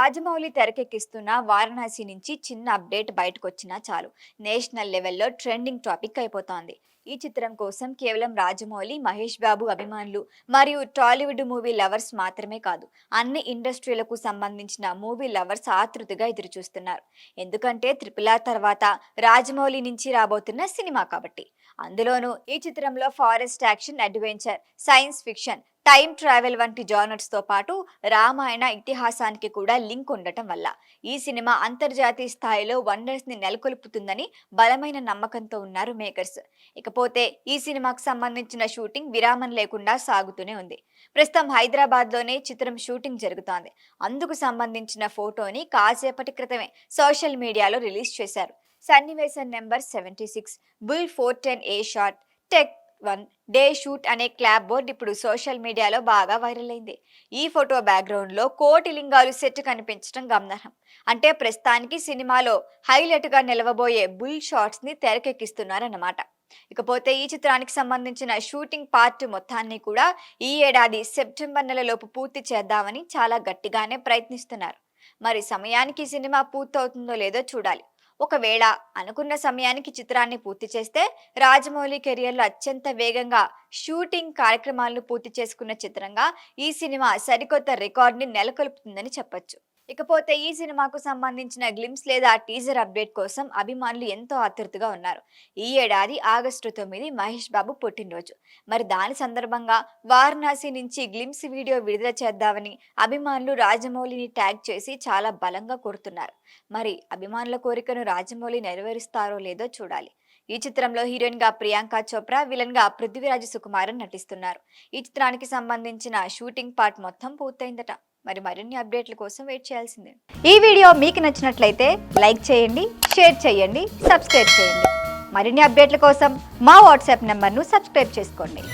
రాజమౌళి తెరకెక్కిస్తున్న వారణాసి నుంచి చిన్న అప్డేట్ బయటకొచ్చినా చాలు నేషనల్ లెవెల్లో ట్రెండింగ్ టాపిక్ అయిపోతోంది. ఈ చిత్రం కోసం కేవలం రాజమౌళి, మహేష్ బాబు అభిమానులు మరియు టాలీవుడ్ మూవీ లవర్స్ మాత్రమే కాదు, అన్ని ఇండస్ట్రీలకు సంబంధించిన మూవీ లవర్స్ ఆతృతగా ఎదురుచూస్తున్నారు. ఎందుకంటే RRR తర్వాత రాజమౌళి నుంచి రాబోతున్న సినిమా కాబట్టి. అందులోనూ ఈ చిత్రంలో forest action, adventure, science fiction, time travel వంటి జానర్స్ తో పాటు రామాయణ ఇతిహాసానికి కూడా లింక్ ఉండటం వల్ల ఈ సినిమా అంతర్జాతీయ స్థాయిలో వండర్స్ ని నెలకొల్పుతుందని బలమైన నమ్మకంతో ఉన్నారు మేకర్స్. ఇకపోతే ఈ సినిమాకు సంబంధించిన షూటింగ్ విరామం లేకుండా సాగుతూనే ఉంది. ప్రస్తుతం హైదరాబాద్ లోనే చిత్రం షూటింగ్ జరుగుతోంది. అందుకు సంబంధించిన ఫోటోని కాసేపటి క్రితమే సోషల్ మీడియాలో రిలీజ్ చేశారు. సన్నివేశం number 76 bull 410A shot tech 1 day shoot అనే క్లాప్ బోర్డ్ ఇప్పుడు సోషల్ మీడియాలో బాగా వైరల్ అయింది. ఈ ఫోటో బ్యాక్గ్రౌండ్ లో కోటి లింగాలు సెట్ కనిపించడం గమనార్హం. అంటే ప్రస్తుతానికి సినిమాలో హైలైట్ గా నిలవబోయే బుల్ షాట్స్ ని తెరకెక్కిస్తున్నారన్నమాట. ఇకపోతే ఈ చిత్రానికి సంబంధించిన షూటింగ్ పార్ట్ మొత్తాన్ని కూడా ఈ ఏడాది సెప్టెంబర్ నెలలోపు పూర్తి చేద్దామని చాలా గట్టిగానే ప్రయత్నిస్తున్నారు. మరి సమయానికి సినిమా పూర్తవుతుందో లేదో చూడాలి. ఒకవేళ అనుకున్న సమయానికి చిత్రాన్ని పూర్తి చేస్తే రాజమౌళి కెరియర్లో అత్యంత వేగంగా షూటింగ్ కార్యక్రమాలను పూర్తి చేసుకున్న చిత్రంగా ఈ సినిమా సరికొత్త రికార్డుని నెలకొల్పుతుందని చెప్పొచ్చు. ఇకపోతే ఈ సినిమాకు సంబంధించిన గ్లిమ్స్ లేదా టీజర్ అప్డేట్ కోసం అభిమానులు ఎంతో ఆతృతగా ఉన్నారు. ఈ ఏడాది ఆగస్టు 9 మహేష్ బాబు పుట్టినరోజు. మరి దాని సందర్భంగా వారణాసి నుంచి గ్లిమ్స్ వీడియో విడుదల చేద్దామని అభిమానులు రాజమౌళిని ట్యాగ్ చేసి చాలా బలంగా కోరుతున్నారు. మరి అభిమానుల కోరికను రాజమౌళి నెరవేరుస్తారో లేదో చూడాలి. ఈ చిత్రంలో హీరోయిన్ గా ప్రియాంక చోప్రా, విలన్ గా పృథ్వీరాజ్ సుకుమారన్ నటిస్తున్నారు. ఈ చిత్రానికి సంబంధించిన షూటింగ్ పార్ట్ మొత్తం పూర్తయిందట. మరి మరిన్ని అప్డేట్ల కోసం వెయిట్ చేయాల్సిందే. ఈ వీడియో మీకు నచ్చినట్లయితే లైక్ చేయండి, షేర్ చేయండి, సబ్స్క్రైబ్ చేయండి. మరిన్ని అప్డేట్ల కోసం మా వాట్సాప్ నెంబర్ను సబ్స్క్రైబ్ చేసుకోండి.